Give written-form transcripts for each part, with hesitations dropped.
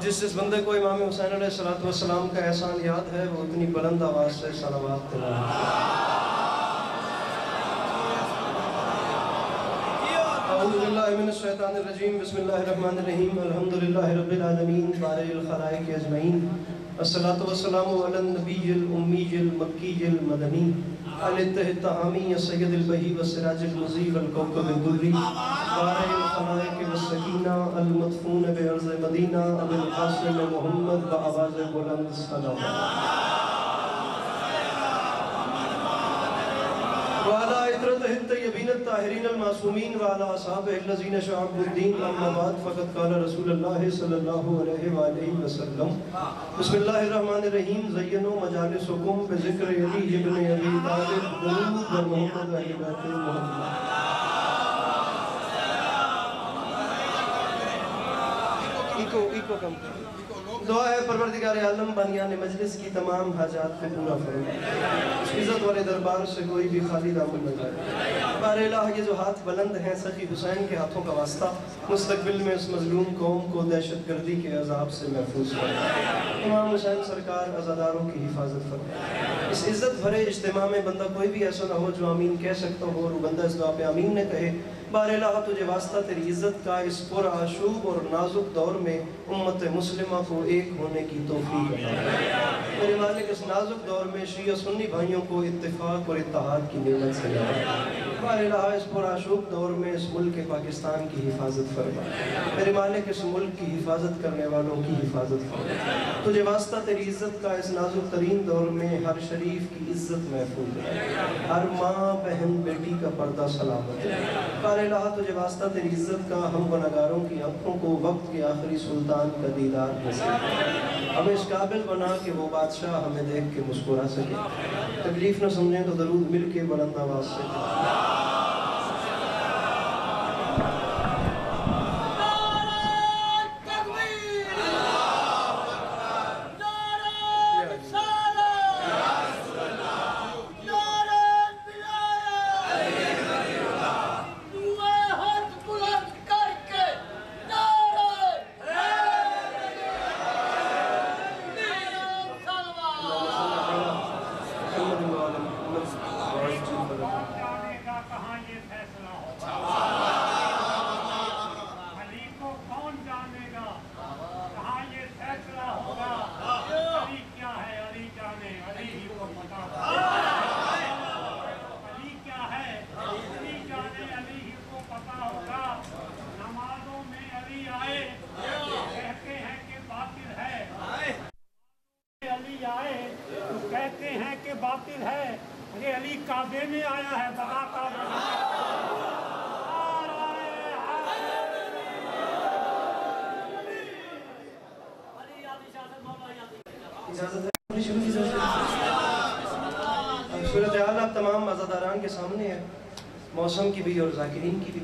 جس بندے کو امام حسین علیہ السلام کا احسان یاد ہے وہ اتنی بلند آواز سے صلوات تلاوت اعوذ باللہ من الشیطان الرجیم بسم اللہ الرحمن الرحیم الحمدللہ رب العالمین بارئ الخلائق اجمعین الصلاۃ والسلام علی النبی الامی المکی المدنی التحامی سید البہی والسراج المضیء والکوكب الدری بارئ الخلائق والسکینہ المدفون بعرض مدینہ ابو القاسم محمد بآواز بلند صلوات وعلى عطرته الطيبين الطاهرين المعصومين وعلى أصحابه الذين شعبوا الدين أما بعد فقد قال رسول الله صلى الله عليه وآله وسلم بسم الله الرحمن الرحيم زينوا مجالسكم بذكر علي بن أبي طالب درود ومحمد أهل بيت محمد ایکو کم دعا ہے پروردگار عالم بانیان مجلس کی تمام حاجات کو پورا فرمائے اس عزت والے دربار سے کوئی بھی خالی دامن نہ جائے بار الہ یہ جو ہاتھ بلند ہیں سخی حسین کے ہاتھوں کا واسطہ مستقبل میں اس مظلوم قوم کو دہشت گردی کے عذاب سے محفوظ فرمائے امام حسین سرکار عزاداروں کی حفاظت فرمائے اس عزت بھرے اجتماع میں بندہ کوئی بھی ایسا نہ ہو جو آمین کہہ سکتا ہو اور وہ بندہ اس دعا پہ آمین نہ کہے بار الہ تجھے واسطہ تیری عزت کا اس پر آشوب اور نازک دور میں امت مسلمہ کو ایک ہونے کی توفیق عطا میرے مالک اس نازک دور میں شیعہ سنی بھائیوں کو اتفاق اور اتحاد کی نعمت سے نوازے بار الہ اس پر آشوب دور میں اس ملک پاکستان کی حفاظت فرما میرے مالک اس ملک کی حفاظت کرنے والوں کی حفاظت فرما تجھے واسطہ تیری عزت کا اس نازک ترین دور میں ہر شریف کی عزت محفوظ ہے ہر ماں بہن بیٹی کا پردہ سلامت ہے بار الہ تجھے واسطہ تیری عزت کا ہم گناہگاروں کی آنکھوں کو وقت کے آخری سلطان کا دیدار نصیب ہمیں اس قابل بنا کہ وہ بادشاہ ہمیں دیکھ کے مسکرا سکے تکلیف نہ سمجھیں تو درود مل کے بلند آواز سے کہتے ہیں کہ باطل ہے یہ علی کعبے میں آیا ہے بغا کعبے صورتحال آپ تمام عزاداران کے سامنے ہے موسم کی بھی اور ذاکرین کی بھی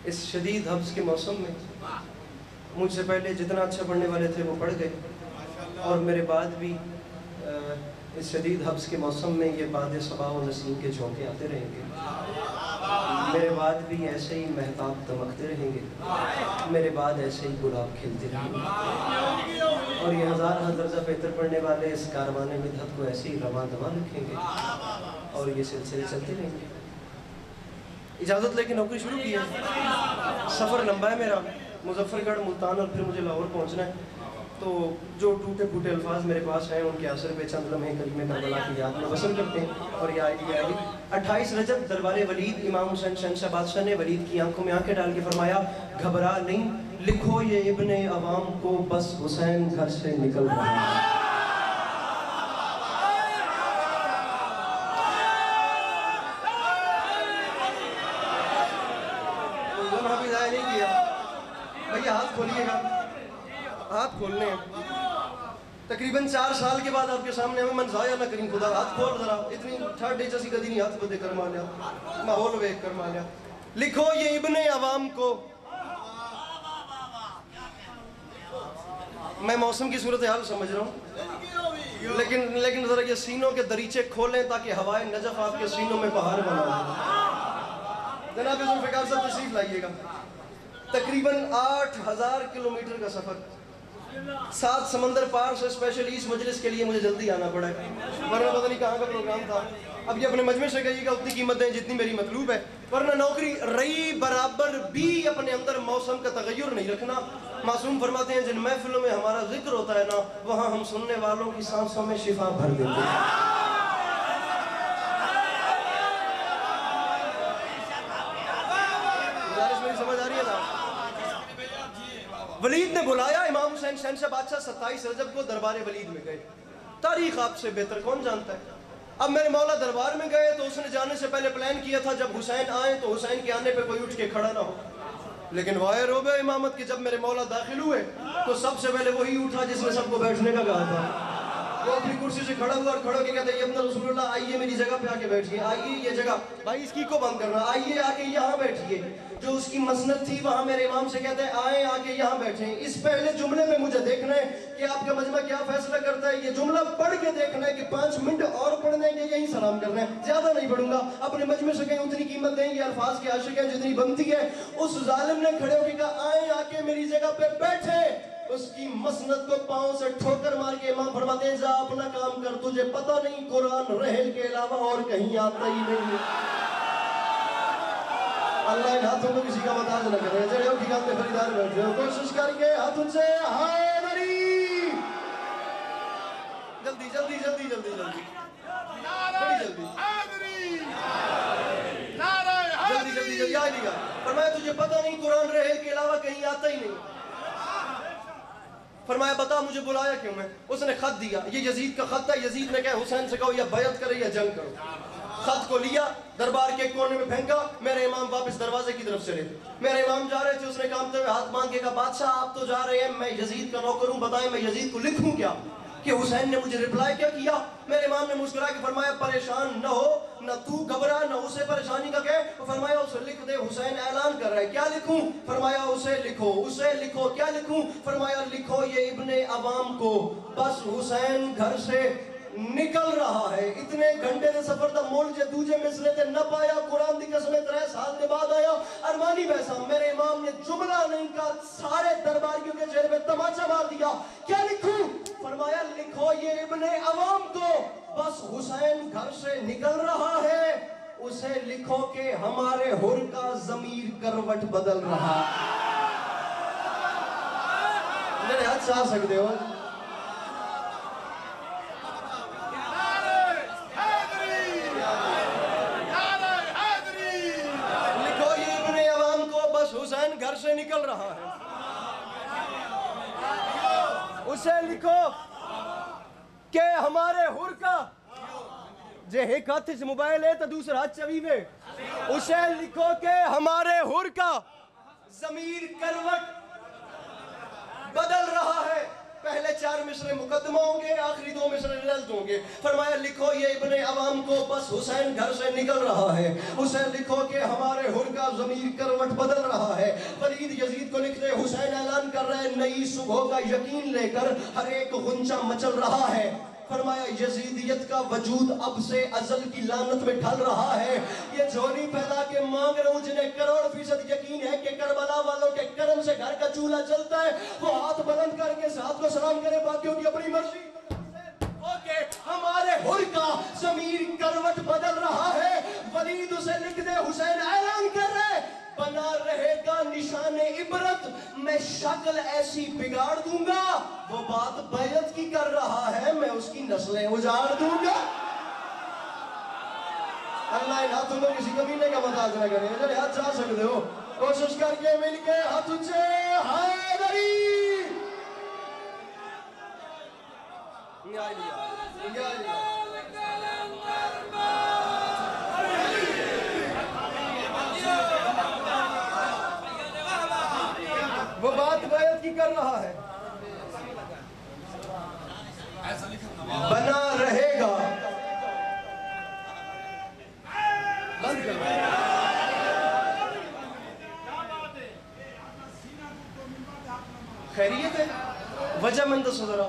اس شدید حبس کے موسم میں مجھ سے پہلے جتنا اچھا پڑھنے والے تھے وہ پڑھ گئے اور میرے بعد بھی اس شدید حبس کے موسم میں یہ باد صبا و نسیم کے جھونکے آتے رہیں گے میرے بعد بھی ایسے ہی مہتاب دمکتے رہیں گے میرے بعد ایسے ہی گلاب کھلتے رہیں گے اور یہ ہزار درجہ بہتر پڑھنے والے اس کاروان مدحت کو ایسے ہی رواں دواں رکھیں گے اور یہ سلسلے چلتے رہیں گے اجازت لے کے نوکری شروع کی ہے سفر لمبا ہے میرا مظفر گڑھ ملتان اور پھر مجھے لاہور پہنچنا ہے تو جو ٹوٹے پھوٹے الفاظ میرے پاس ہیں ان کے اثر پہ چند لمحے کلمہ کربلا کی یاد میں وصل کرتے ہیں اور یہ آئی 28 رجب دربار ولید امام حسین شہنشاہ بادشاہ نے ولید کی آنکھوں میں آنکھیں ڈال کے فرمایا گھبرا نہیں لکھو یہ ابن عوام کو بس حسین گھر سے نکل رہا ہے نہیں کیا بھیا ہاتھ کھولیے گا ہاتھ کھولنے ہیں تقریباً 4 سال کے بعد آپ کے سامنے ہمیں منظایا نہ کریں خدا ہاتھ کھول ذرا اتنی تھرڈ ڈے جیسی کدی نہیں ہاتھ بدے کرما لیا ماحول ویک کرما لیا لکھو یہ ابن عوام کو میں موسم کی صورتحال سمجھ رہا ہوں لیکن ذرا یہ سینوں کے دریچے کھولیں تاکہ ہوائے نجف آپ کے سینوں میں بہار بنا دیں جناب ذوالفقار صاحب تشریف لائیے گا تقریباً 8000 کلومیٹر کا سفر 7 سمندر پار سے اسپیشلی اس مجلس کے لیے مجھے جلدی آنا پڑا ہے، ورنہ پتہ نہیں کہاں کا پروگرام تھا۔ اب یہ اپنے مجمع سے کہیے گا اتنی قیمت دیں جتنی میری مطلوب ہے، ورنہ نوکری رہی برابر بھی اپنے اندر موسم کا تغیر نہیں رکھنا۔ معصوم فرماتے ہیں جن محفلوں میں ہمارا ذکر ہوتا ہے نا، وہاں ہم سننے والوں کی سانسوں میں شفا بھر دیتے ہیں۔ گزارش میری سمجھ آ رہی ہے نا؟ ولید نے بلایا امام حسین شہنشاہ بادشاہ 27 رجب کو دربار ولید میں گئے۔ تاریخ آپ سے بہتر کون جانتا ہے؟ اب میرے مولا دربار میں گئے تو اس نے جانے سے پہلے پلان کیا تھا جب حسین آئیں تو حسین کے آنے پہ کوئی اٹھ کے کھڑا نہ ہو، لیکن وائر ہو گئے امامت کے جب میرے مولا داخل ہوئے تو سب سے پہلے وہی اٹھا جس نے سب کو بیٹھنے کا کہا تھا۔ وہ اپنی کرسی سے کھڑا ہوا اور کھڑا کے کہتے ہیں ابن رسول اللہ آئیے میری جگہ پہ آ کے بیٹھیے، آئیے یہ جگہ بھائی اس کی کو بند کرنا، آئیے آ کے یہاں بیٹھیے۔ جو اس کی مسند تھی وہاں میرے امام سے کہتے ہیں آئیں آ کے یہاں بیٹھیں، اس پہلے جملے میں مجھے دیکھنا ہے کہ آپ کا مجمع کیا فیصلہ کرتا ہے، یہ جملہ پڑھ کے دیکھنا ہے کہ 5 منٹ اور پڑھنے کے یہیں سلام کرنا ہے، زیادہ نہیں پڑھوں گا۔ اپنے مجمع سے کہیں اتنی قیمت دیں، یہ الفاظ کے عاشق ہیں جتنی بنتی ہے۔ اس ظالم نے کھڑے ہو کے کہا آئیں آ کے میری جگہ پہ بیٹھے، اس کی مسند کو پاؤں سے ٹھوکر مار کے امام فرماتے ہیں جا اپنا کام کر، تجھے پتہ نہیں قرآن رحل کے علاوہ اور کہیں آتا ہی نہیں ہے۔ اللہ ان ہاتھوں کو کسی کا محتاج نہ کرے، جڑے ہو ٹھیکان کے خریدار بیٹھے ہو، کوشش کر کے ہاتھ ان سے حیدری، جلدی جلدی جلدی جلدی جلدی بڑی جلدی جلدی جلدی جلدی آئے گا۔ فرمایا تجھے پتہ نہیں قرآن رحل کے علاوہ کہیں آتا ہی نہیں۔ فرمایا بتا مجھے بلایا کیوں میں؟ اس نے خط دیا، یہ یزید کا خط تھا، یزید نے کہا حسین سے کہو یا بیعت کرے یا جنگ کرو۔ خط کو لیا، دربار کے کونے میں پھینکا، میرے امام واپس دروازے کی طرف چلے۔ میرے امام جا رہے تھے، اس نے کامتے ہوئے ہاتھ مانگ کے کہا بادشاہ آپ تو جا رہے ہیں، میں یزید کا نوکر ہوں، بتائیں میں یزید کو لکھوں کیا کہ حسین نے مجھے رپلائی کیا کیا؟ میرے امام نے مسکرا کے فرمایا پریشان نہ ہو، نہ تو گھبرا نہ اسے پریشانی کا کہے۔ فرمایا اسے لکھ دے، حسین اعلان کر رہا ہے، کیا لکھوں؟ فرمایا اسے لکھو، اسے لکھو، کیا لکھوں؟ فرمایا لکھو یہ ابن عوام کو بس حسین گھر سے نکل رہا ہے، اتنے گھنٹے دے سفر دا مول جے دوجے مصرے تے نہ پایا، قرآن دی قسمیں 3 سال دے بعد آیا۔ ارمانی بیسا میرے امام نے جملہ نہیں کہا، سارے درباریوں کے چہرے پہ تماچا مار دیا، کیا لکھوں؟ فرمایا لکھو یہ ابن عوام کو بس حسین گھر سے نکل رہا ہے، اسے لکھو کہ ہمارے حر کا ضمیر کروٹ بدل رہا۔ میرے ہاتھ سے آ سکتے ہو؟ حسین گھر سے نکل رہا ہے، اسے لکھو کہ ہمارے حر کا جے ایک ہاتھ سے موبائل ہے تو دوسرا ہاتھ چوی میں، اسے لکھو کہ ہمارے حر کا ضمیر کروٹ بدل رہا ہے۔ پہلے 4 مصرے مقدمہ ہوں گے، آخری 2 مصرے رزلٹ ہوں گے۔ فرمایا لکھو یہ ابن عوام کو بس حسین گھر سے نکل رہا ہے، اسے لکھو کہ ہمارے حر کا ضمیر کروٹ بدل رہا ہے۔ ولید یزید کو لکھ دے، حسین اعلان کر رہے نئی صبح کا یقین لے کر ہر ایک غنچہ مچل رہا ہے۔ فرمایا یزیدیت کا وجود اب سے ازل کی لعنت میں ڈھل رہا ہے۔ یہ جھولی پھیلا کے مانگ رہا ہوں جنہیں کروڑ فیصد یقین ہے کہ کربلا والوں کے کرم سے گھر کا چولہا چلتا ہے، وہ ہاتھ بلند کر کے ساتھ کو سلام کرے، باقیوں کی اپنی مرضی۔ ہمارے حر کا ضمیر کروٹ بدل رہا ہے۔ ولید اسے لکھ دے، حسین اعلان کر رہے بنا رہے گا نشان عبرت، میں شکل ایسی بگاڑ دوں گا، وہ بات بیعت کی کر رہا ہے، میں اس کی نسلیں اجاڑ دوں گا۔ اللہ ان ہاتھوں میں کسی کمینے کا محتاج نہ کرے، جنہیں ہاتھ جا سکتے ہو کوشش کر کے مل کے ہاتھ اونچے، حیدری وہ بات بیعت کی کر رہا ہے، بنا رہے گا بند کر خیریت ہے وجہ مند صدرہ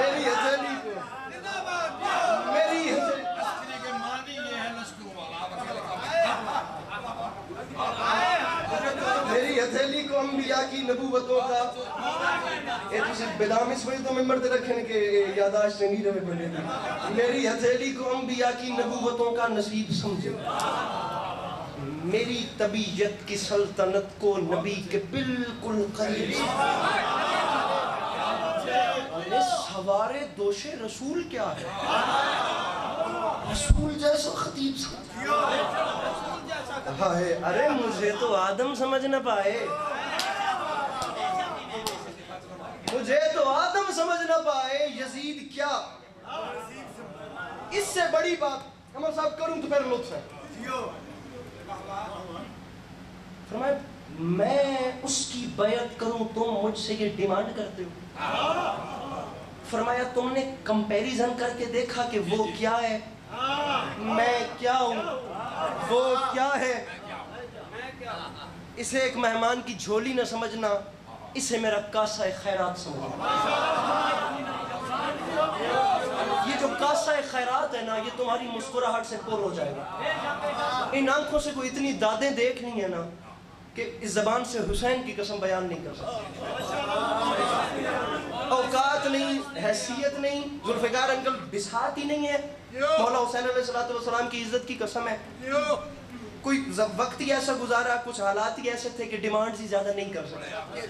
میری ہتھیلی کو میری ہتھیلی کو انبیاء کی نبوتوں کا یہ تسی بدام اس وجہ تو ممبر تے رکھنے کے یاداشت نہیں رہے بنے دی میری ہتھیلی کو انبیاء کی نبوتوں کا نصیب سمجھے میری طبیعت کی سلطنت کو نبی کے بالکل قریب سوارے دوش رسول کیا ہے رسول جیسا خطیب ہائے ارے مجھے تو آدم سمجھ نہ پائے یزید کیا اس سے بڑی بات عمر صاحب کروں تو پھر لطف ہے فرمائے میں اس کی بیعت کروں تم مجھ سے یہ ڈیمانڈ کرتے ہو فرمایا تم نے کمپیریزن کر کے دیکھا کہ وہ کیا ہے میں کیا ہوں وہ کیا ہے اسے ایک مہمان کی جھولی نہ سمجھنا اسے میرا کاسہ خیرات سمجھنا یہ جو کاسہ خیرات ہے نا یہ تمہاری مسکراہٹ سے پر ہو جائے گا ان آنکھوں سے کوئی اتنی دادیں دیکھنی ہے نا کہ اس زبان سے حسین کی قسم بیان نہیں کر سکتے اوقات نہیں حیثیت نہیں ذوالفقار انکل بساط ہی نہیں ہے مولا حسین علیہ السلام کی عزت کی قسم ہے کوئی وقت ہی ایسا گزارا کچھ حالات ہی ایسے تھے کہ ڈیمانڈز ہی زیادہ نہیں کر سکتے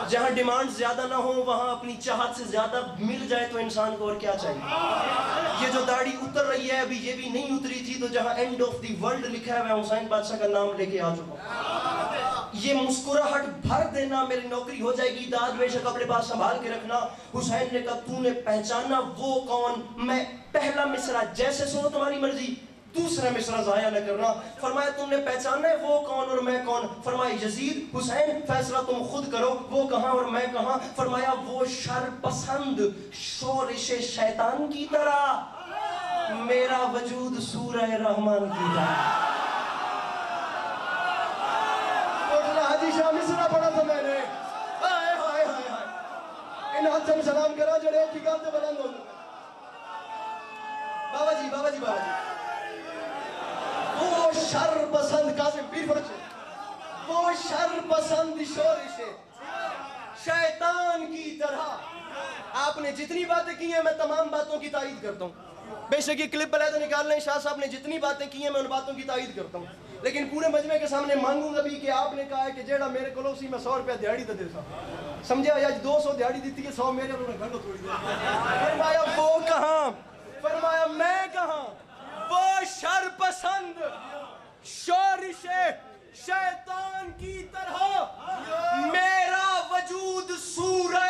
جہاں ڈیمانڈز زیادہ نہ ہوں وہاں اپنی چاہت سے زیادہ مل جائے تو انسان کو اور کیا چاہیے یہ جو داڑھی اتر رہی ہے ابھی یہ بھی نہیں اتری تھی تو جہاں اینڈ آف دی ورلڈ لکھا ہے میں حسین بادشاہ کا نام لے کے آ چکا یہ مسکراہٹ بھر دینا میری نوکری ہو جائے گی داد بے شک اپنے پاس سنبھال کے رکھنا حسین نے کہا تو نے پہچانا وہ کون میں پہلا مصرع جیسے سنو تمہاری مرضی دوسرا مصرع ضائع نہ کرنا فرمایا تم نے پہچانا ہے وہ کون اور میں کون فرمایا یزید حسین فیصلہ تم خود کرو وہ کہاں اور میں کہاں فرمایا وہ شر پسند شورش شیطان کی طرح میرا وجود سورہ رحمان کی طرح حاجی شاہ مصرع پڑھا تھا میں نے ان ہاتھ سے سلام کرا جڑے کی گال تے بلند ہو بابا جی وہ شر پسند قاسم پیر فرق سے وہ شر پسند شورش شیطان کی طرح آپ نے جتنی باتیں کی ہیں میں تمام باتوں کی تائید کرتا ہوں بے شک یہ کلپ علیحدہ نکال لیں شاہ صاحب نے جتنی باتیں کی ہیں میں ان باتوں کی تائید کرتا ہوں لیکن پورے مجمع کے سامنے مانگوں گا بھی کہ آپ نے کہا ہے کہ جیڑا میرے کو سی میں 100 روپیہ دیہڑی دے دیتا سمجھے یا 200 دیہڑی دیتی ہے 100 میرے انہوں نے گھنٹوں تھوڑی دے فرمایا وہ کہاں فرمایا میں کہاں وہ شر پسند شورش شیطان کی طرح میرا وجود سورہ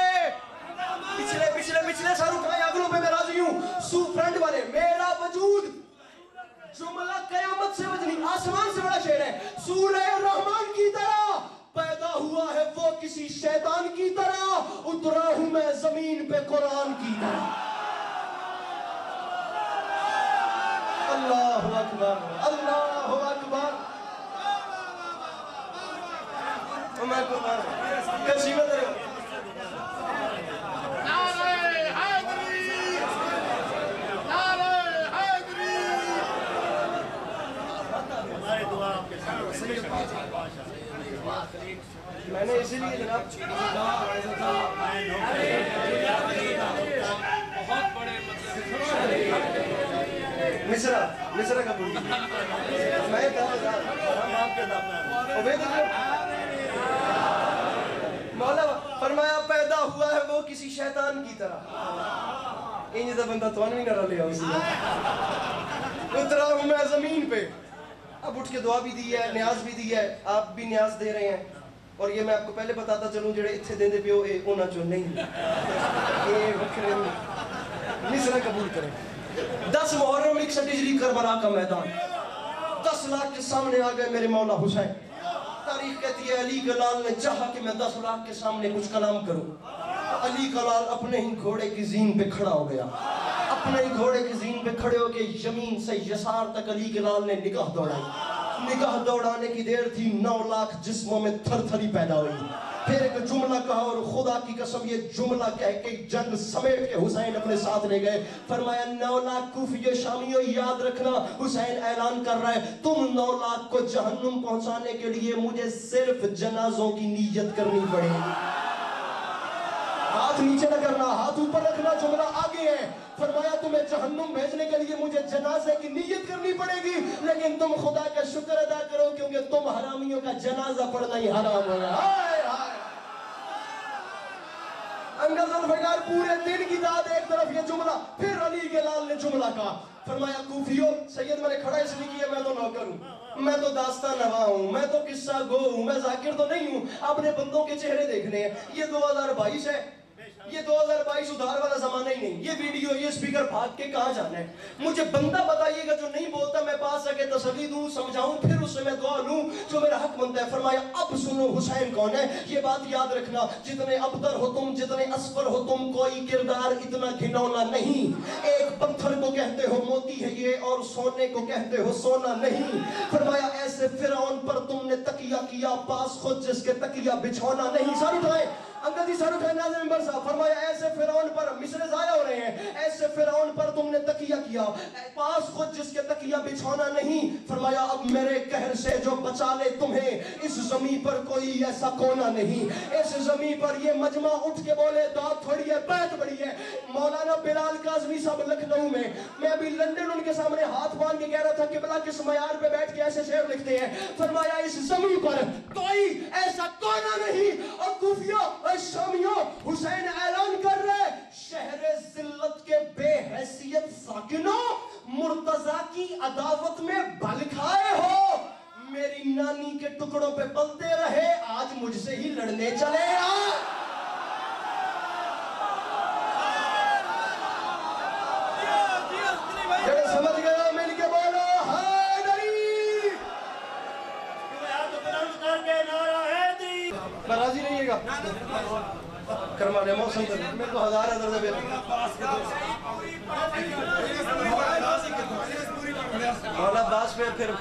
پچھلے سال اٹھائے اگلوں پہ میں راضی ہوں سو فرنڈ والے میرا وجود جملہ قیامت سے وجنی آسمان سے بڑا شعر ہے سورہ رحمان کی طرح پیدا ہوا ہے وہ کسی شیطان کی طرح اترا ہوں میں زمین پہ قرآن کی طرح اللہ اکبر اللہ اکبر میں قرآن کسی میں دے میں نے اسی لیے جناب مصرع کا بول میں مولا فرمایا پیدا ہوا ہے وہ کسی شیطان کی طرح انجھ دا بندہ تو نہیں نہ لیا اسی اترا ہوں میں زمین پہ اب اٹھ کے دعا بھی دی ہے نیاز بھی دی ہے آپ بھی نیاز دے رہے ہیں اور یہ میں آپ کو پہلے بتاتا چلوں جڑے اتھے دے پہ ہو اونا چو نہیں یہ وکھرے مصرع قبول کریں 10 محرم 61 ہجری کربلا کا میدان 10 لاکھ کے سامنے آ گئے میرے مولا حسین تاریخ کہتی ہے علی گلال نے چاہا کہ میں 10 لاکھ کے سامنے کچھ کلام کروں علی گلال اپنے ہی گھوڑے کی زین پہ کھڑا ہو گیا اپنے ہی گھوڑے کی زین پہ کھڑے ہو کے یمین سے یسار تک علی گلال نے نگاہ دوڑائی نگاہ دوڑانے کی دیر تھی 9 لاکھ جسموں میں تھر تھری پیدا ہوئی پھر ایک جملہ کہا اور خدا کی قسم یہ جملہ کہہ کے جنگ سمیٹ کے حسین اپنے ساتھ لے گئے. فرمایا 9 لاکھ کوفیو شامیوں یاد رکھنا, حسین اعلان کر رہا ہے تم 9 لاکھ کو جہنم پہنچانے کے لیے مجھے صرف جنازوں کی نیت کرنی پڑے گی. ہاتھ نیچے نہ کرنا, ہاتھ اوپر رکھنا, جملہ آگے ہے. فرمایا تمہیں جہنم بھیجنے کے لیے مجھے جنازے کی نیت کرنی پڑے گی, لیکن تم خدا کا شکر ادا کرو کیونکہ تم حرامیوں کا جنازہ پڑھنا ہی حرام ہوگا. ہائے ہائے. انگا ذوالفقار پورے دن کی داد ایک طرف یہ جملہ, پھر علی کے لال نے جملہ کہا. فرمایا کوفیو, سید میں نے کھڑا اس لیے کیا, میں تو نوکر ہوں, میں تو داستان نوا ہوں, میں تو قصہ گو ہوں, میں ذاکر تو نہیں ہوں. اپنے بندوں کے چہرے دیکھنے ہیں. یہ 2022 ہے, یہ 2022 ادھار والا زمانہ ہی نہیں. یہ ویڈیو, یہ سپیکر بھاگ کے کہاں جانا ہے؟ مجھے بندہ بتائیے گا جو نہیں بولتا, میں پاس آ کے تسلی دوں, سمجھاؤں, پھر اس سے میں دعا لوں جو میرا حق بنتا ہے. فرمایا اب سنو حسین کون ہے, یہ بات یاد رکھنا, جتنے ابتر ہو تم, جتنے اسفر ہو تم, کوئی کردار اتنا گھنونا نہیں. ایک پتھر کو کہتے ہو موتی ہے یہ, اور سونے کو کہتے ہو سونا نہیں. فرمایا ایسے فرعون پر تم نے تکیہ کیا, پاس خود جس کے تکیہ بچھونا نہیں. سر اٹھائے انگد سر اٹھائے ناظر ممبر صاحب. فرمایا ایسے فرعون پر, مصر ضائع ہو رہے ہیں, ایسے فرعون پر تم نے تکیہ کیا, پاس خود جس کے تکیہ بچھونا نہیں. فرمایا اب میرے قہر سے جو بچا لے تمہیں, اس زمین پر کوئی ایسا کونا نہیں. اس زمین پر یہ مجمع اٹھ کے بولے داد تھوڑی ہے, بیت بڑی ہے. مولانا بلال کاظمی صاحب لکھنؤ میں, میں ابھی لندن ان کے سامنے ہاتھ باندھ کے کہہ رہا تھا کہ بلا کس معیار پہ بیٹھ کے ایسے شعر لکھتے ہیں. فرمایا اس زمین پر کوئی ایسا کونا نہیں. اور کوفیوں شامیوں, حسین اعلان کر رہے شہر ذلت کے بے حیثیت ساکنوں, مرتضی کی عداوت میں بل کھائے ہو, میری نانی کے ٹکڑوں پہ پلتے رہے, آج مجھ سے ہی لڑنے چلے آ. جڑے سمجھ گئے ہو مل کے بولو حیدری. راضی رہیے گا کرمانے موسم تک میرے کو 1000 درجہ بیل مولا عباس پہ پھر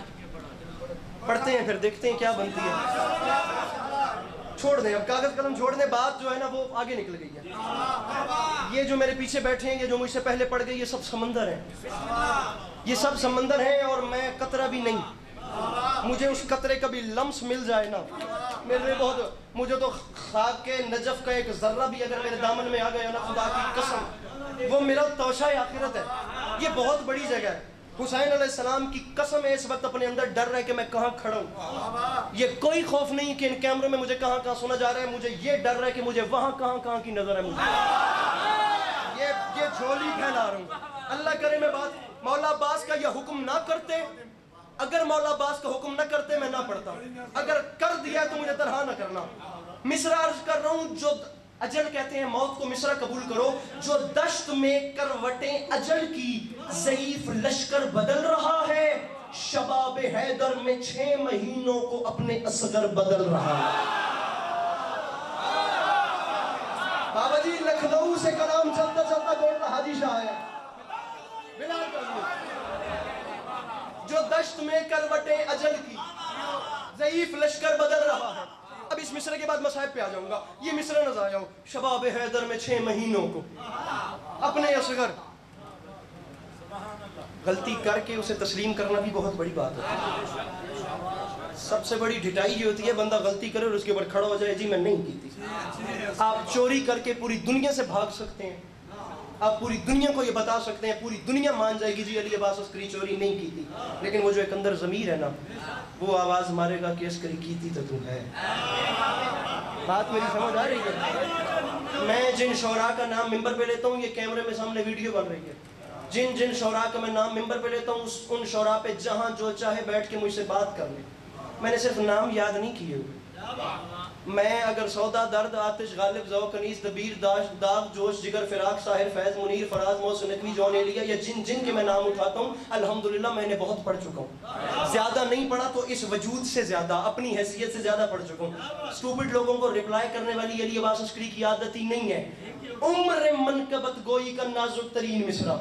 پڑھتے ہیں, پھر دیکھتے ہیں کیا بنتی ہے. چھوڑ دیں اب کاغذ قلم چھوڑ دیں, بات جو ہے نا وہ آگے نکل گئی ہے. یہ جو میرے پیچھے بیٹھے ہیں, یہ جو مجھ سے پہلے پڑھ گئے, یہ سب سمندر ہیں, یہ سب سمندر ہیں, اور میں قطرہ بھی نہیں. مجھے اس قطرے کا بھی لمس مل جائے نا, میرے لیے بہت, مجھے تو خاک کے نجف کا ایک ذرہ بھی اگر میرے دامن میں آ گیا نا, خدا کی قسم وہ میرا توشہ آخرت ہے. یہ بہت بڑی جگہ ہے. حسین علیہ السلام کی قسم ہے اس وقت اپنے اندر ڈر رہا ہے کہ میں کہاں کھڑا ہوں. یہ کوئی خوف نہیں کہ ان کیمروں میں مجھے کہاں کہاں سنا جا رہا ہے, مجھے یہ ڈر رہا ہے کہ مجھے وہاں کہاں کہاں کی نظر ہے. مجھے یہ جھولی پھیلا رہا ہوں. اللہ کرے میں بات, مولا عباس کا یہ حکم نہ کرتے, اگر مولا عباس کا حکم نہ کرتے میں نہ پڑھتا, اگر کر دیا تو مجھے تنہا نہ کرنا. مصرع عرض کر رہا ہوں, جو اجل کہتے ہیں موت کو مصرع قبول کرو, جو دشت میں کروٹیں اجل کی ضعیف لشکر بدل رہا ہے, شباب حیدر میں 6 مہینوں کو اپنے اصغر بدل رہا ہے. بابا جی لکھنؤ سے کلام چلتا چلتا گولڈ حاجی شاہ ہے, بلال کر جو دشت میں کروٹیں اجل کی ضعیف لشکر بدل رہا ہے. اب اس مصرع کے بعد مصائب پہ آ جاؤں گا. یہ مصرع نہ ضائع ہو, شباب حیدر میں 6 مہینوں کو اپنے اصغر. غلطی کر کے اسے تسلیم کرنا بھی بہت بڑی بات ہے. سب سے بڑی ڈھٹائی یہ ہوتی ہے بندہ غلطی کرے اور اس کے اوپر کھڑا ہو جائے جی میں نہیں کی تھی. آپ چوری کر کے پوری دنیا سے بھاگ سکتے ہیں, آپ پوری دنیا کو یہ بتا سکتے ہیں, پوری دنیا مان جائے گی جی علی عباس عسکری چوری نہیں کی تھی, لیکن وہ جو ایک اندر ضمیر ہے نا وہ آواز مارے گا کہ عسکری کی تھی تو تم ہے. بات میری سمجھ آ رہی ہے؟ میں جن شعراء کا نام ممبر پہ لیتا ہوں, یہ کیمرے میں سامنے ویڈیو بن رہی ہے, جن شعراء کا میں نام ممبر پہ لیتا ہوں ان شعراء پہ جہاں جو چاہے بیٹھ کے مجھ سے بات کر لیں. میں نے صرف نام یاد نہیں کیے ہوئے. میں اگر سودا درد آتش غالب ذوق انیس دبیر داغ جوش جگر فراق ساحر فیض منیر فراز محسن نقوی جون ایلیا, یا جن کے میں نام اٹھاتا ہوں الحمدللہ میں نے بہت پڑھ چکا ہوں. زیادہ نہیں پڑھا تو اس وجود سے زیادہ, اپنی حیثیت سے زیادہ پڑھ چکا ہوں. اسٹوپڈ لوگوں کو ریپلائی کرنے والی علی عباس عسکری کی عادت ہی نہیں ہے. عمر منقبت گوئی کا نازک ترین مصرع.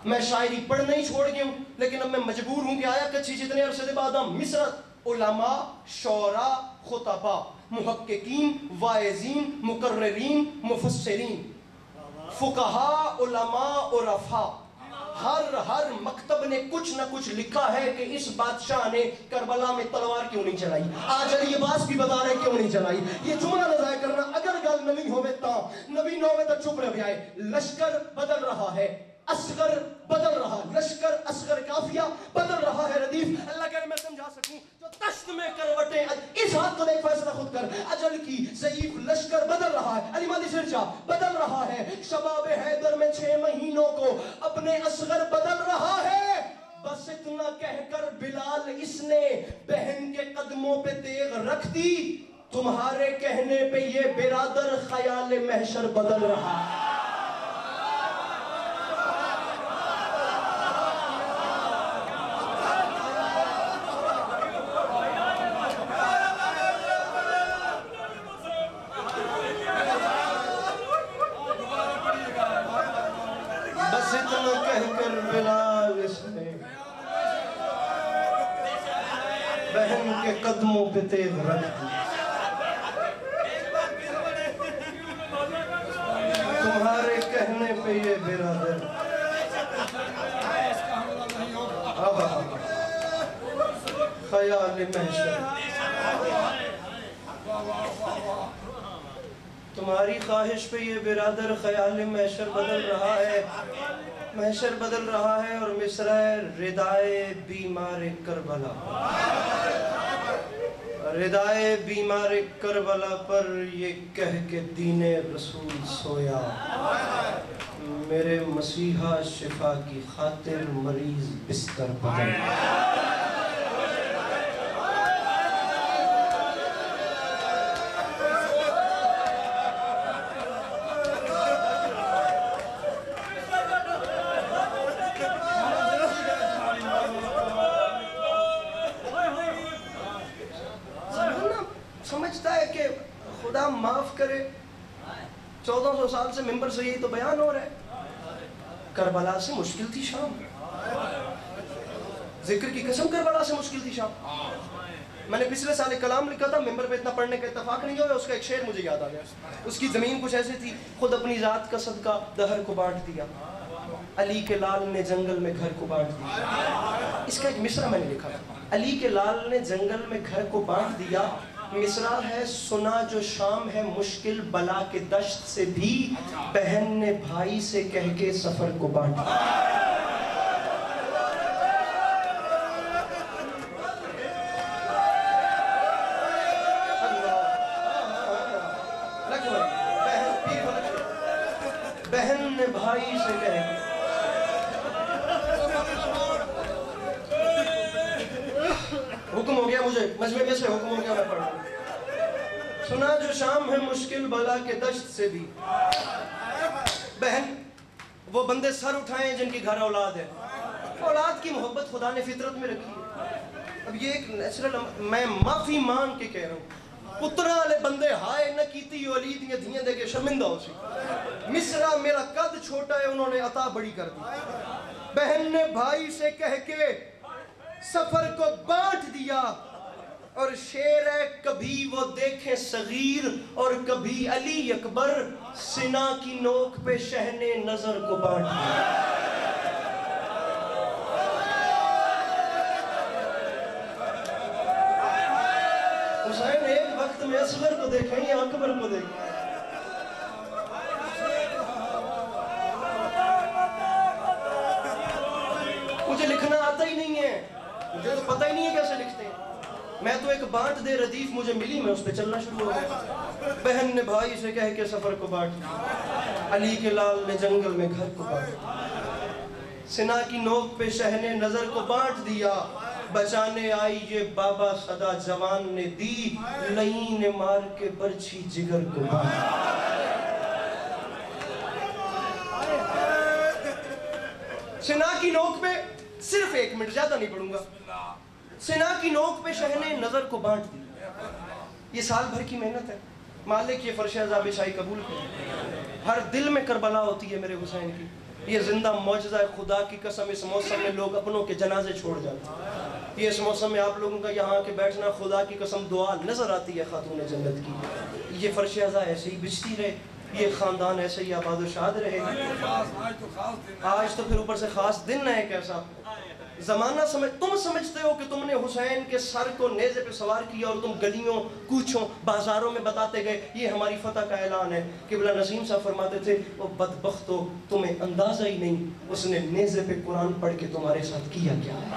میں شاعری پڑھنا ہی چھوڑ گیا ہوں, لیکن اب میں مجبور ہوں کہ آیا کچھی جتنے عرصے بعد ہم مصرع علماء, شعراء, خطباء محققین، واعظین، مقررین، مفسرین، فقہاء، علماء، عرفاء، ہر مکتب نے کچھ نہ کچھ لکھا ہے کہ اس بادشاہ نے کربلا میں تلوار کیوں نہیں چلائی. آج علی عباس بھی بتا رہے کیوں نہیں چلائی. یہ جملہ نہ ضائع کرنا. اگر گل نبی ہوئے تا نبی نہ ہوئے تا چپ رہ آئے. لشکر بدل رہا ہے، اصغر بدل رہا، لشکر اصغر قافیہ بدل رہا ہے. ردیف اللہ کرے میں سمجھا سکوں. جو تشت میں کروٹیں اس ہاتھ کو دیکھ فیصلہ خود کر. اجل کی ضعیف لشکر بدل رہا ہے. علی مہدی شرشا بدل رہا ہے. شباب حیدر میں 6 مہینوں کو اپنے اصغر بدل رہا ہے. بس اتنا کہہ کر بلال اس نے بہن کے قدموں پہ تیغ رکھ دی. تمہارے کہنے پہ یہ برادر خیال محشر بدل رہا ہے. بہن کے قدموں پہ تیغ رکھ دی. تمہارے کہنے پہ یہ برادر خیال محشر. تمہاری خواہش پہ یہ برادر خیال محشر بدل رہا ہے. محشر بدل رہا ہے. اور مصرع ردائے بیمار کربلا، ردائے بیمار کربلا پر یہ کہہ کے دین رسول سویا، میرے مسیحا شفا کی خاطر مریض بستر بدل. سمجھتا ہے کہ خدا معاف کرے، 1400 سال سے ممبر سے یہی تو بیان ہو رہا ہے. کربلا سے مشکل تھی شام. ذکر کی قسم کربلا سے مشکل تھی شام. میں نے پچھلے سال ایک کلام لکھا تھا، ممبر پہ اتنا پڑھنے کا اتفاق نہیں ہوا. اس کا ایک شعر مجھے یاد آ گیا. اس کی زمین کچھ ایسے تھی: خود اپنی ذات کا صدقہ دہر کو بانٹ دیا، علی کے لال نے جنگل میں گھر کو بانٹ دیا. اس کا ایک مصرع میں نے لکھا تھا: علی کے لال نے جنگل میں گھر کو بانٹ دیا. مصرع ہے: سنا جو شام ہے مشکل بلا کے دشت سے بھی، بہن نے بھائی سے کہہ کے سفر کو بانٹ دیا. بہن نے بھائی سے کہے. حکم ہو گیا مجھے، مجمع میں سے حکم ہو گیا، میں پڑھ رہا ہوں. سنا جو شام ہے مشکل بلا کے دشت سے بھی. بہن وہ بندے سر اٹھائیں جن کی گھر اولاد ہے. اولاد کی محبت خدا نے فطرت میں رکھی ہے. اب یہ ایک نیچرل، میں معافی مانگ کے کہہ رہا ہوں، پترا والے بندے ہائے نہ کیتی علی دیاں دھیاں دے کے شرمندہ ہو سی. مصرع میرا قد چھوٹا ہے، انہوں نے عطا بڑی کر دی. بہن نے بھائی سے کہہ کے سفر کو بانٹ دیا. اور شعر ہے: کبھی وہ دیکھیں صغیر اور کبھی علی اکبر، سنا کی نوک پہ شہن نظر کو بانٹ دیا. حسین ایک وقت میں اصغر کو دیکھیں یا اکبر کو دیکھیں. مجھے لکھنا آتا ہی نہیں ہے، مجھے تو پتہ ہی نہیں ہے کیسے لکھتے ہیں. میں تو ایک بانٹ دے ردیف مجھے ملی، میں اس پہ چلنا شروع ہو گیا. بہن نے بھائی سے کہہ کے سفر کو بانٹ دیا، علی کے لال نے جنگل میں گھر کو بانٹ دیا. سنا کی نوک پہ شہن نظر کو بانٹ دیا. بچانے آئی یہ بابا صدا جوان نے دی، لئین مار کے برچھی جگر کو بانٹ دیا. سنا کی نوک پہ صرف 1 منٹ، زیادہ نہیں پڑھوں گا. سنا کی نوک پہ شہن نظر کو بانٹ دی. یہ سال بھر کی محنت ہے. مالک یہ فرش عذاب شاہی قبول کرے. ہر دل میں کربلا ہوتی ہے میرے حسین کی. یہ زندہ معجزہ ہے خدا کی قسم. اس موسم میں لوگ اپنوں کے جنازے چھوڑ جاتے ہیں. یہ اس موسم میں آپ لوگوں کا یہاں کے بیٹھنا خدا کی قسم دعا نظر آتی ہے خاتون جنت کی. یہ فرش عزا ایسے ہی بچتی رہے, یہ خاندان ایسے ہی آباد و شاد رہے. آج تو پھر اوپر سے خاص دن ہے ایک ایسا زمانہ تم سمجھتے ہو کہ تم نے حسین کے سر کو نیزے پہ سوار کیا اور تم گلیوں کوچوں بازاروں میں بتاتے گئے یہ ہماری فتح کا اعلان ہے. قبلہ نسیم صاحب فرماتے تھے وہ بدبختو تمہیں اندازہ ہی نہیں اس نے نیزے پہ قرآن پڑھ کے تمہارے ساتھ کیا کیا ہے.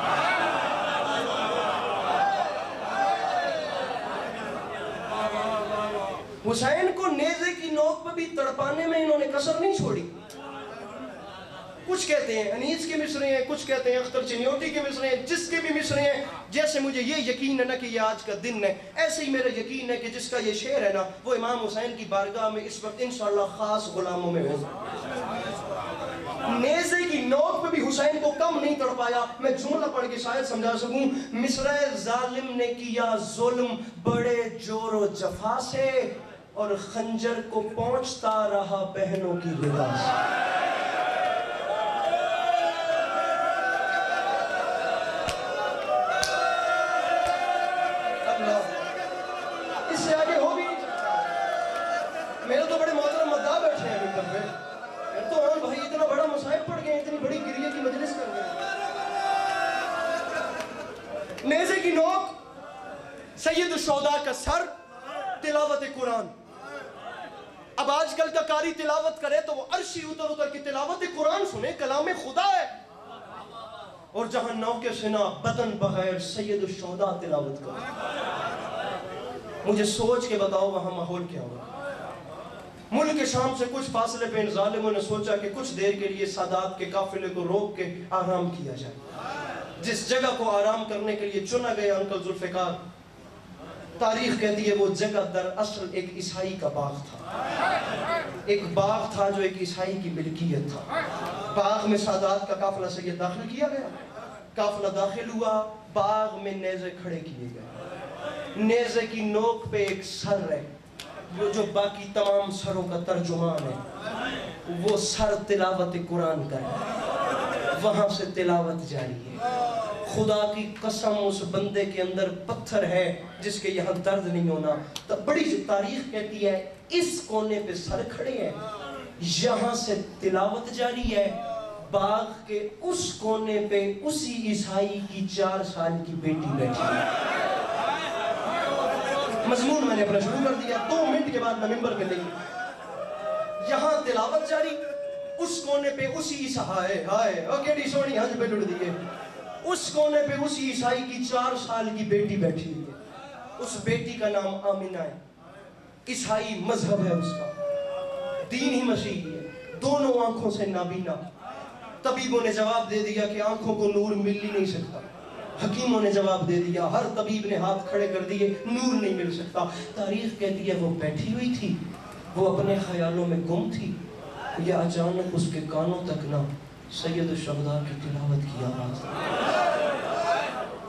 حسین کو نیزے کی نوک پہ بھی تڑپانے میں انہوں نے کسر نہیں چھوڑی. کچھ کہتے ہیں انیس کے مصرے ہیں, کچھ کہتے ہیں اختر چنیوٹی کے مصرے ہیں, جس کے بھی مصرے ہیں. جیسے مجھے یہ یقین ہے نا کہ یہ آج کا دن ہے, ایسے ہی میرا یقین ہے کہ جس کا یہ شعر ہے نا وہ امام حسین کی بارگاہ میں اس وقت انشاءاللہ خاص غلاموں میں ہوگا. نیزے کی نوک پہ بھی حسین کو کم نہیں تڑپایا. میں جملہ پڑھ کے شاید سمجھا سکوں. مصرع ظالم نے کیا ظلم بڑے جور و جفا سے اور خنجر کو پہنچتا رہا بہنوں کی رضا سے. اس سے آگے ہو بھی میرے تو بڑے محترم مدعا بیٹھے ہیں اوپر پہ. تو ہم بھائی اتنا بڑا مصائب پڑھ گئے, اتنی بڑی گریہ کی مجلس کر گئے. نیزے کی نوک, سید الشہداء کا سر, تلاوت قرآن. اب آج کل کا قاری تلاوت کرے تو وہ عرشی اتر کی تلاوت قرآن سنے, کلام خدا ہے. اور جہاں نوکے سنا بدن بغیر سید الشہداء تلاوت کرے. مجھے سوچ کے بتاؤ وہاں ماحول کیا ہوگا. ملک شام سے کچھ فاصلے پہ ان ظالموں نے سوچا کہ کچھ دیر کے لیے سادات کے قافلے کو روک کے آرام کیا جائے. جس جگہ کو آرام کرنے کے لیے چنا گیا انکل ذوالفقار, تاریخ کہتی ہے وہ جگہ در اصل ایک عیسائی کا باغ تھا. ایک باغ تھا جو ایک عیسائی کی ملکیت تھا. باغ میں سادات کا قافلہ سید داخل کیا گیا. قافلہ داخل ہوا, باغ میں نیزے کھڑے کیے گئے. نیزے کی نوک پہ ایک سر ہے وہ جو باقی تمام سروں کا ترجمان ہے. وہ سر تلاوت قرآن کا ہے. وہاں سے تلاوت جاری ہے. خدا کی قسم اس بندے کے اندر پتھر ہے جس کے یہاں درد نہیں ہونا. بڑی سی تاریخ کہتی ہے اس کونے پہ سر کھڑے ہیں, یہاں سے تلاوت جاری ہے. باغ کے اس کونے پہ اسی عیسائی کی 4 سال کی بیٹی بیٹھی ہے. مضمون میں نے اپنا شروع کر دیا, 2 منٹ کے بعد میں ممبر پہ نہیں. یہاں تلاوت جاری, اس کونے پہ اسی عیسائی, ہائے او کیڑی سونی ہنج پہ لڑ دیئے, اس کونے پہ اسی عیسائی کی 4 سال کی بیٹی بیٹھی ہوئی ہے. اس بیٹی کا نام آمینہ ہے. عیسائی مذہب ہے اس کا, دین ہی مسیحی ہے. دونوں آنکھوں سے نابینا. طبیبوں نے جواب دے دیا کہ آنکھوں کو نور مل ہی نہیں سکتا. حکیموں نے جواب دے دیا, ہر طبیب نے ہاتھ کھڑے کر دیے, نور نہیں مل سکتا. تاریخ کہتی ہے وہ بیٹھی ہوئی تھی, وہ اپنے خیالوں میں گم تھی. یہ اچانک اس کے کانوں تک نہ سید الشہداء کی تلاوت کی آواز.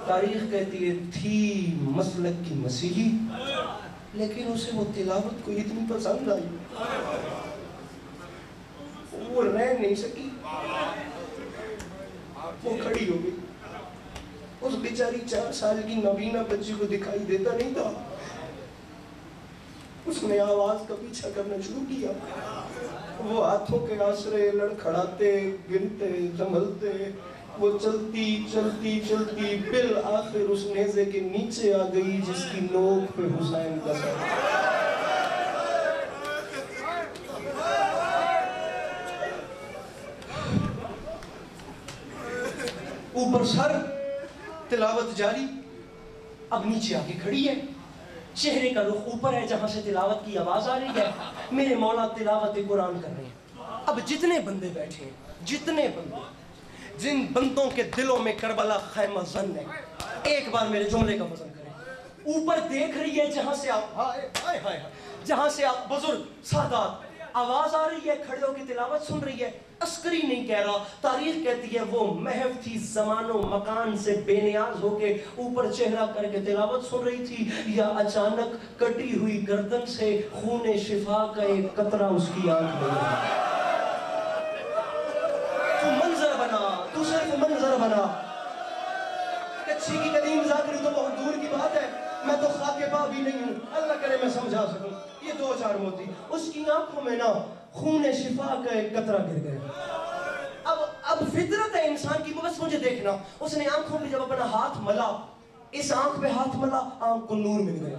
تاریخ کہتی ہے تھی مسلک کی مسیحی, لیکن اسے وہ تلاوت کو اتنی پسند آئی وہ رہ نہیں سکی, وہ کھڑی ہو گئی. اس بیچاری 4 سال کی نابینا بچی کو دکھائی دیتا نہیں تھا. اس نے آواز کا پیچھا کرنا شروع کیا. وہ ہاتھوں کے آسرے لڑکھڑاتے, گرتے, سنبھلتے, وہ چلتی چلتی چلتی بالآخر اس نیزے کے نیچے آ گئی جس کی نوک پہ حسین کا سر. اوپر سر, تلاوت جاری. اب نیچے آگے کھڑی ہے, چہرے کا رخ اوپر ہے جہاں سے تلاوت کی آواز آ رہی ہے. میرے مولا تلاوت قرآن کر رہے ہیں. اب جتنے بندے بیٹھے ہیں, جتنے بندے, جن بندوں کے دلوں میں کربلا خیمہ زن ہے, ایک بار میرے جملے کا وزن کریں. اوپر دیکھ رہی ہے جہاں سے آپ جہاں سے آپ بزرگ سادات, آواز آ رہی ہے, کھڑے ہو کے تلاوت سن رہی ہے. عسکری نہیں کہہ رہا, تاریخ کہتی ہے وہ محو تھی زمان و مکان سے بے نیاز ہو کے اوپر چہرہ کر کے تلاوت سن رہی تھی, یا اچانک کٹی ہوئی گردن سے خون شفا کا ایک قطرہ اس کی آنکھ میں گیا. تو منظر بنا, تو صرف منظر بنا کہ کچھی کی قدیم ذاکری تو بہت دور کی بات ہے، میں تو خاک پا بھی نہیں ہوں، اللہ کرے میں سمجھا سکوں۔ یہ 2-4 موتی، اس کی آنکھوں میں نا خون شفا کا ایک قطرہ گر گیا۔ اب فطرت ہے انسان کی، بس مجھے دیکھنا، اس نے آنکھوں پہ جب اپنا ہاتھ ملا، اس آنکھ پہ ہاتھ ملا، آنکھ کو نور مل گیا،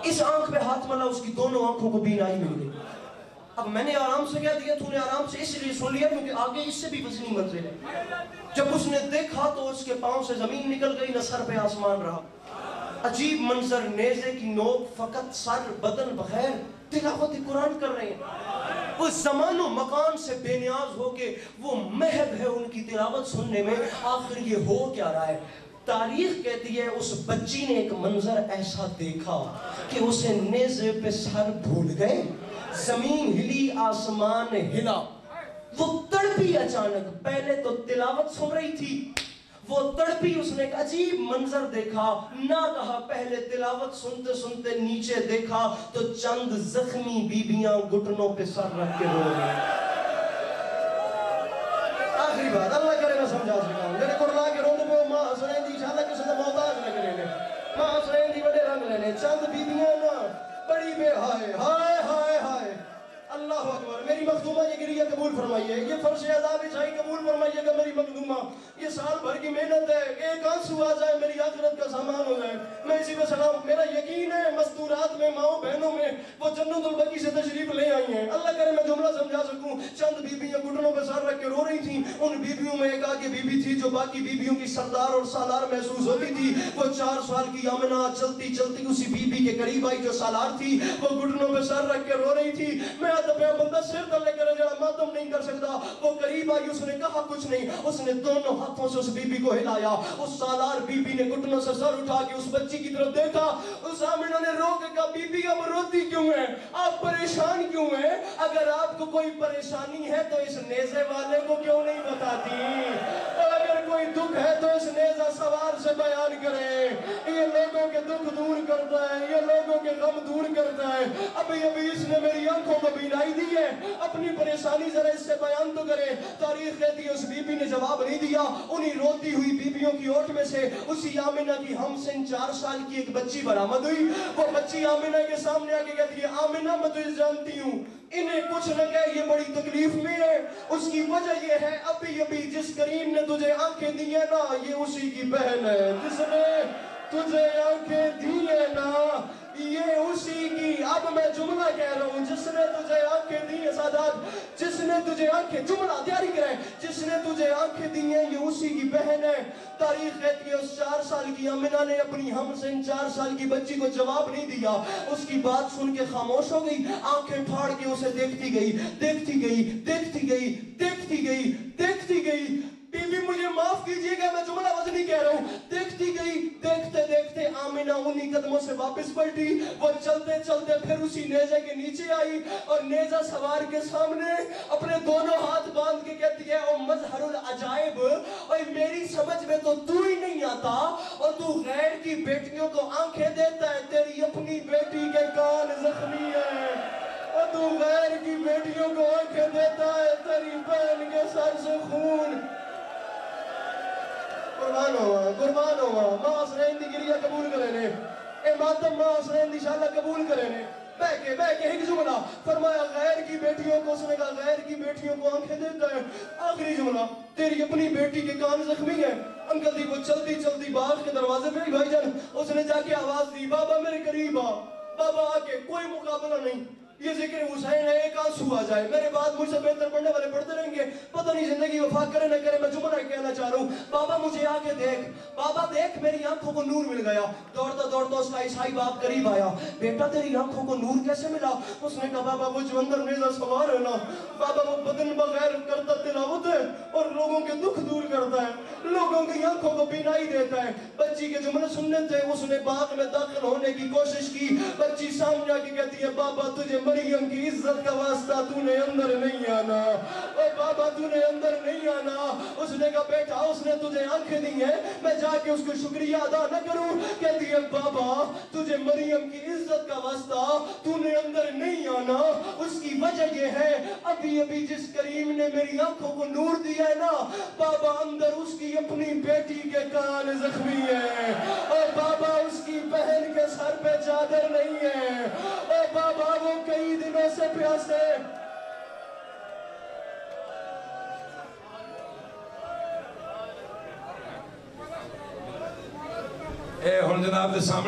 اس آنکھ پہ ہاتھ ملا، اس کی دونوں آنکھوں کو بینائی مل گئی۔ اب میں نے آرام سے کہہ دیا، تو نے آرام سے اس لیے سن لیا کیونکہ آگے اس سے بھی وزنی منزل ہے۔ جب اس نے دیکھا تو اس کے پاؤں سے زمین نکل گئی، نہ سر پہ آسمان رہا۔ عجیب منظر، نیزے کی نوک فقط، سر بدن بغیر، تلاوت قرآن کر رہے ہیں۔ وہ زمان و مکان سے بے نیاز ہو کے وہ محب ہے ان کی تلاوت سننے میں، آخر یہ ہو کیا رہا ہے؟ تاریخ کہتی ہے اس بچی نے ایک منظر ایسا دیکھا کہ اسے نیزے پہ سر بھول گئے، زمین ہلی، آسمان ہلا، وہ تڑپی اچانک، پہلے تو تلاوت سن رہی تھی، وہ تڑپی، اس نے ایک عجیب منظر دیکھا، نہ کہا پہلے تلاوت سنتے سنتے نیچے دیکھا تو چند زخمی بیبیاں گھٹنوں پہ سر رکھ کے رو رہی ہیں۔ آخری بات، اللہ کرے میں سمجھا سکا ہوں، میرے قرآن کے روندے پہ ماں حسنین دی انشاءاللہ کسی نے محتاج نہ کرے لے، ماں حسنین دی بڑے رنگ لینے، چند بیبیاں نا بڑی بے ہائے ہائے ہائے ہائے، اللہ اکبر۔ میری مخدومہ یہ گریہ قبول فرمائیے، یہ فرش عذاب چھائی قبول فرمائیے گا میری مخدومہ، یہ سال بھر کی محنت ہے، ایک آنسو آ جائے میری آخرت کا سامان ہو جائے، میں اسی پہ سلام، میرا یقین ہے مستورات میں، ماؤں بہنوں میں وہ جنت البقیع سے تشریف لے آئی ہیں۔ اللہ کرے میں جملہ سمجھا سکوں، چند بیبیاں گھٹنوں پہ سر رکھ کے رو رہی تھیں، ان بیبیوں میں ایک آگے بیوی تھی جو باقی بیبیوں کی سردار اور سالار محسوس ہوتی تھی، وہ 4 سال کی آمنہ چلتی چلتی اسی بیبی کے قریب آئی جو سالار تھی، وہ گھٹنوں پہ سر رکھ کے رو رہی تھی، میں دبیا بندہ سر تلے کرے جڑا ماتم نہیں کر سکتا، وہ قریب آئی، اس نے کہا کچھ نہیں، اس نے دونوں ہاتھوں سے اس بی بی کو ہلایا، اس سالار بی بی نے گھٹنوں سے سر اٹھا کے اس بچی کی طرف دیکھا، اس آمنہ نے رو کے کہا بی بی اب روتی کیوں ہے، آپ پریشان کیوں ہیں، اگر آپ کو کوئی پریشانی ہے تو اس نیزے والے کو کیوں نہیں بتاتی، اور اگر کوئی دکھ ہے تو اس نیزہ سوار سے بیان کرے، یہ لوگوں کے دکھ دور کرتا ہے، یہ لوگوں کے غم دور کرتا ہے، ابھی اس نے میری آنکھوں کو بینائی دی ہے، اپنی پریشانی ذرا اس سے بیان تو کرے۔ تاریخ کہتی ہے اس بی بی نے جواب نہیں دیا، انہی روتی ہوئی بیبیوں کی اوٹ میں سے اسی آمنہ کی ہم سن 4 سال کی ایک بچی برآمد ہوئی، وہ بچی آمنہ کے سامنے آ کے کہتی ہے آمنہ میں تجھے جانتی ہوں، انہیں کچھ نہ کہے یہ بڑی تکلیف میں ہے، اس کی وجہ یہ ہے ابھی جس کریم نے تجھے آنکھیں دی ہیں نا یہ اسی کی بہن ہے، جس نے تجھے آنکھیں دی ہیں نا یہ اسی کی، اب میں جملہ کہہ رہا ہوں، جس نے تجھے آنکھیں دی ہیں سادات، جس نے تجھے آنکھیں، جملہ تیاری کریں، جس نے تجھے آنکھیں دی ہیں یہ اسی کی بہن ہے۔ تاریخ کہتی ہے اس 4 سال کی آمنہ نے اپنی ہم سن 4 سال کی بچی کو جواب نہیں دیا، اس کی بات سن کے خاموش ہو گئی، آنکھیں پھاڑ کے اسے دیکھتی گئی، دیکھتی گئی، دیکھتی گئی، دیکھتی گئی، دیکھتی گئی، بی بی مجھے معاف کیجئے گا میں جملہ وزنی کہہ رہا ہوں، دیکھتی گئی، دیکھتے دیکھتے آمنہ انہی قدموں سے واپس پلٹی، وہ چلتے چلتے پھر اسی نیزے کے نیچے آئی اور نیزہ سوار کے سامنے اپنے دونوں ہاتھ باندھ کے کہتی ہے او مظہر العجائب، اور میری سمجھ میں تو ہی نہیں آتا اور تو غیر کی بیٹیوں کو آنکھیں دیتا ہے، تیری اپنی بیٹی کے کان زخمی ہے، اور تو غیر کی بیٹیوں کو آنکھیں دیتا ہے، تیری بہن کے سر سے خون۔ قربان ہوا ماں حسنین دی گریہ قبول کرے نے، اے ماتم ماں حسنین دی انشاءاللہ قبول کرے نے، بہ کے ایک جملہ فرمایا غیر کی بیٹیوں کو، اس نے کہا غیر کی بیٹیوں کو آنکھیں دیتا ہے، آخری جملہ تیری اپنی بیٹی کے کان زخمی ہے۔ انکل دی وہ چلتی چلتی باغ کے دروازے پہ بھائی جان، اس نے جا کے آواز دی بابا میرے قریب آ، بابا آ کے کوئی مقابلہ نہیں، یہ ذکر حسین ہے، ایک آنسو آ جائے، میرے بعد مجھ سے بہتر پڑھنے والے پڑھتے رہیں گے، پتہ نہیں زندگی وفا کرے نہ کرے، میں جملہ کہنا چاہ رہا ہوں، بابا مجھے آ کے دیکھ، بابا دیکھ میری آنکھوں کو نور مل گیا۔ دوڑتا دوڑتا اس کا عیسائی باپ قریب آیا، بیٹا تیری آنکھوں کو نور کیسے ملا؟ اس نے کہا بابا وہ جو اندر نیزہ سوار ہے نا، بابا وہ بدن بغیر کرتا تلاوت ہے اور لوگوں کے دکھ دور کرتا ہے، لوگوں کی آنکھوں کو بینائی دیتا ہے۔ بچی کے جملے سننے تھے، اس نے باغ میں داخل ہونے کی کوشش کی، بچی سامنے آ کے کہتی ہے بابا تجھے مریم کی عزت کا واسطہ تو نے اندر نہیں آنا، اے بابا تو نے اندر نہیں آنا۔ اس نے کہا بیٹا اس نے تجھے آنکھیں دی ہیں، میں جا کے اس کو شکریہ ادا نہ کروں؟ کہتی ہے بابا تجھے مریم کی عزت کا واسطہ تو نے اندر نہیں آنا، اس کی وجہ یہ ہے ابھی ابھی جس کریم نے میری آنکھوں کو نور دیا ہے نا بابا، اندر اس کی اپنی بیٹی کے کان زخمی ہیں، اور بابا اس کی بہن کے سر پہ چادر نہیں ہے، اور بابا وہ کئی دنوں سے پیاسے۔ اے ہن جناب دے سامنے